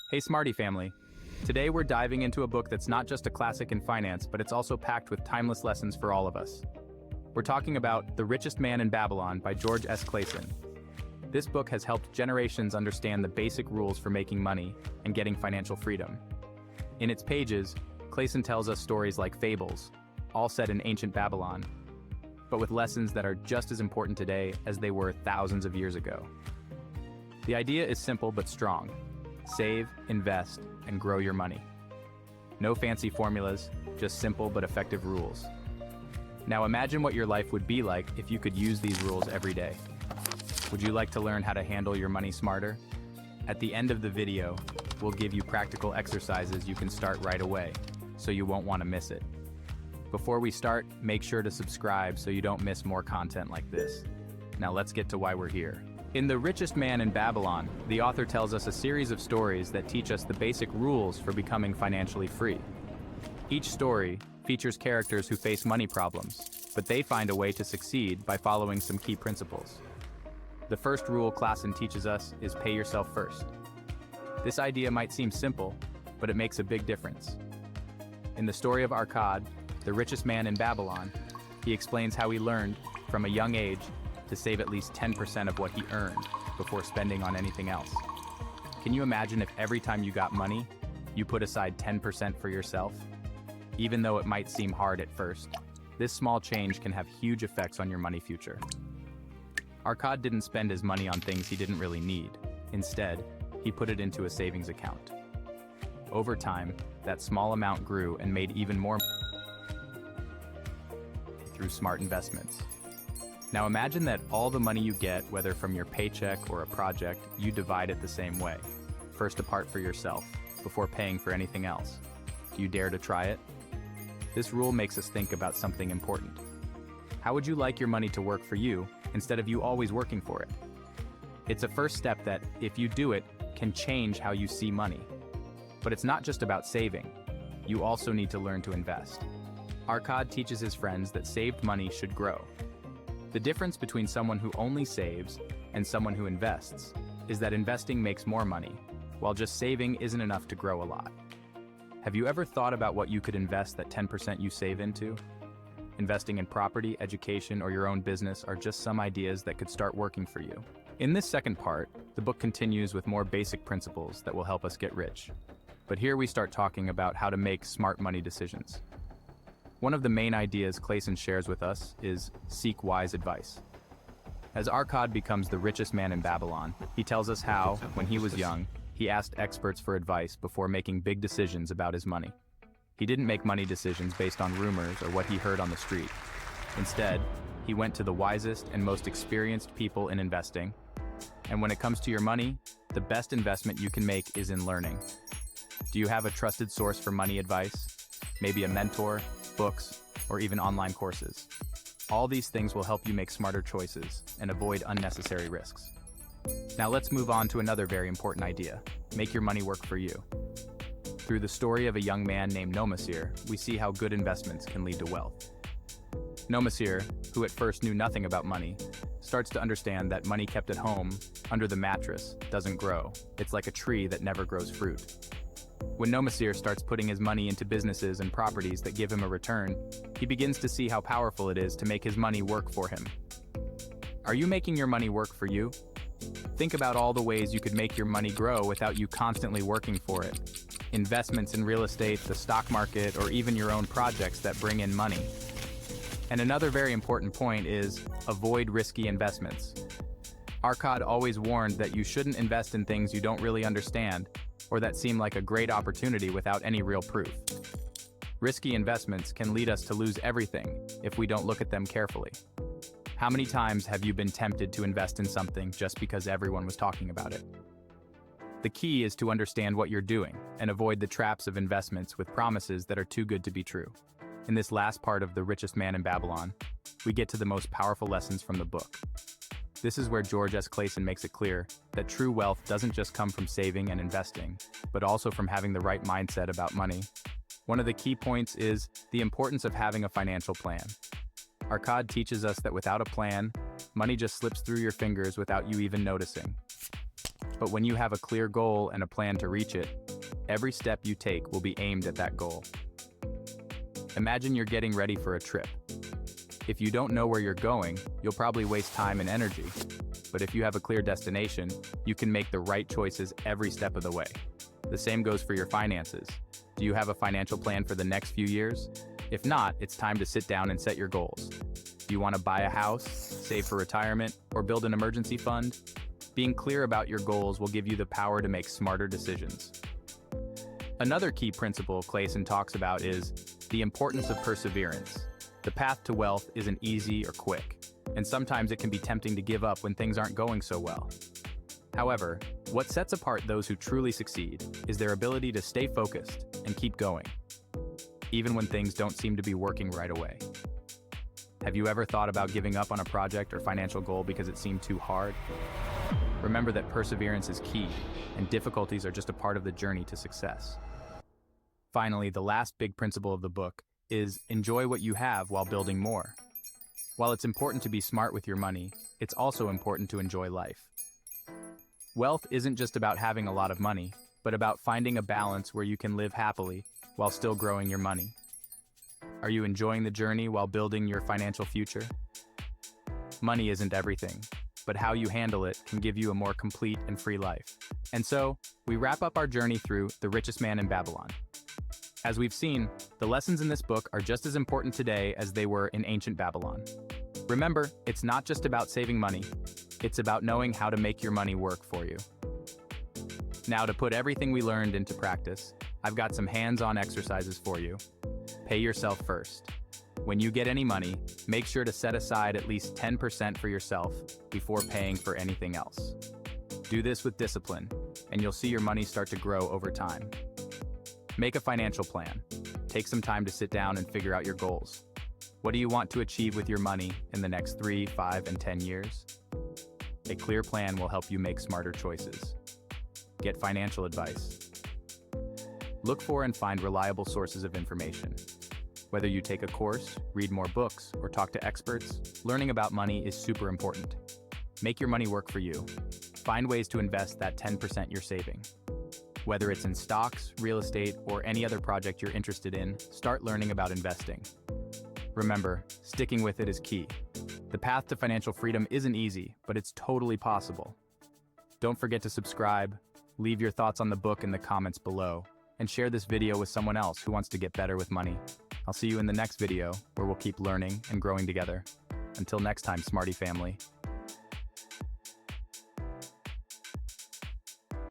Hey Smarty family! Today we're diving into a book that's not just a classic in finance, but it's also packed with timeless lessons for all of us. We're talking about The Richest Man in Babylon by George S. Clason. This book has helped generations understand the basic rules for making money and getting financial freedom. In its pages, Clason tells us stories like fables, all set in ancient Babylon, but with lessons that are just as important today as they were thousands of years ago. The idea is simple but strong. Save, invest, and grow your money. No fancy formulas, just simple but effective rules. Now imagine what your life would be like if you could use these rules every day. Would you like to learn how to handle your money smarter? At the end of the video, we'll give you practical exercises you can start right away, so you won't want to miss it. Before we start, make sure to subscribe so you don't miss more content like this. Now let's get to why we're here. In The Richest Man in Babylon, the author tells us a series of stories that teach us the basic rules for becoming financially free. Each story features characters who face money problems, but they find a way to succeed by following some key principles. The first rule Clason teaches us is pay yourself first. This idea might seem simple, but it makes a big difference. In the story of Arcad, the richest man in Babylon, he explains how he learned, from a young age, to save at least 10% of what he earned before spending on anything else. Can you imagine if every time you got money, you put aside 10% for yourself? Even though it might seem hard at first, this small change can have huge effects on your money future. Arcad didn't spend his money on things he didn't really need. Instead, he put it into a savings account. Over time, that small amount grew and made even more through smart investments. Now imagine that all the money you get, whether from your paycheck or a project, you divide it the same way. First a part for yourself, before paying for anything else. Do you dare to try it? This rule makes us think about something important. How would you like your money to work for you, instead of you always working for it? It's a first step that, if you do it, can change how you see money. But it's not just about saving. You also need to learn to invest. Arcad teaches his friends that saved money should grow. The difference between someone who only saves and someone who invests is that investing makes more money, while just saving isn't enough to grow a lot. Have you ever thought about what you could invest that 10% you save into? Investing in property, education, or your own business are just some ideas that could start working for you. In this second part, the book continues with more basic principles that will help us get rich. But here we start talking about how to make smart money decisions. One of the main ideas Clason shares with us is seek wise advice. As Arcad becomes the richest man in Babylon, he tells us how, when he was young, he asked experts for advice before making big decisions about his money. He didn't make money decisions based on rumors or what he heard on the street. Instead, he went to the wisest and most experienced people in investing. And when it comes to your money, the best investment you can make is in learning. Do you have a trusted source for money advice? Maybe a mentor, books, or even online courses. All these things will help you make smarter choices and avoid unnecessary risks. Now let's move on to another very important idea. Make your money work for you. Through the story of a young man named Nomasir, we see how good investments can lead to wealth. Nomasir, who at first knew nothing about money, starts to understand that money kept at home, under the mattress, doesn't grow. It's like a tree that never grows fruit. When Nomasir starts putting his money into businesses and properties that give him a return, he begins to see how powerful it is to make his money work for him. Are you making your money work for you? Think about all the ways you could make your money grow without you constantly working for it. Investments in real estate, the stock market, or even your own projects that bring in money. And another very important point is avoid risky investments. Arcad always warned that you shouldn't invest in things you don't really understand, or that seem like a great opportunity without any real proof. Risky investments can lead us to lose everything if we don't look at them carefully. How many times have you been tempted to invest in something just because everyone was talking about it? The key is to understand what you're doing and avoid the traps of investments with promises that are too good to be true. In this last part of The Richest Man in Babylon, we get to the most powerful lessons from the book. This is where George S. Clason makes it clear that true wealth doesn't just come from saving and investing, but also from having the right mindset about money. One of the key points is the importance of having a financial plan. Arcad teaches us that without a plan, money just slips through your fingers without you even noticing. But when you have a clear goal and a plan to reach it, every step you take will be aimed at that goal. Imagine you're getting ready for a trip. If you don't know where you're going, you'll probably waste time and energy. But if you have a clear destination, you can make the right choices every step of the way. The same goes for your finances. Do you have a financial plan for the next few years? If not, it's time to sit down and set your goals. Do you want to buy a house, save for retirement, or build an emergency fund? Being clear about your goals will give you the power to make smarter decisions. Another key principle Clason talks about is the importance of perseverance. The path to wealth isn't easy or quick, and sometimes it can be tempting to give up when things aren't going so well. However, what sets apart those who truly succeed is their ability to stay focused and keep going, even when things don't seem to be working right away. Have you ever thought about giving up on a project or financial goal because it seemed too hard? Remember that perseverance is key, and difficulties are just a part of the journey to success. Finally, the last big principle of the book is enjoy what you have while building more. While it's important to be smart with your money, it's also important to enjoy life. Wealth isn't just about having a lot of money, but about finding a balance where you can live happily while still growing your money. Are you enjoying the journey while building your financial future? Money isn't everything, but how you handle it can give you a more complete and free life. And so, we wrap up our journey through The Richest Man in Babylon. As we've seen, the lessons in this book are just as important today as they were in ancient Babylon. Remember, it's not just about saving money, it's about knowing how to make your money work for you. Now, to put everything we learned into practice, I've got some hands-on exercises for you. Pay yourself first. When you get any money, make sure to set aside at least 10% for yourself before paying for anything else. Do this with discipline, and you'll see your money start to grow over time. Make a financial plan. Take some time to sit down and figure out your goals. What do you want to achieve with your money in the next 3, 5, and 10 years? A clear plan will help you make smarter choices. Get financial advice. Look for and find reliable sources of information. Whether you take a course, read more books, or talk to experts, learning about money is super important. Make your money work for you. Find ways to invest that 10% you're saving. Whether it's in stocks, real estate, or any other project you're interested in, start learning about investing. Remember, sticking with it is key. The path to financial freedom isn't easy, but it's totally possible. Don't forget to subscribe, leave your thoughts on the book in the comments below, and share this video with someone else who wants to get better with money. I'll see you in the next video, where we'll keep learning and growing together. Until next time, Smarty family.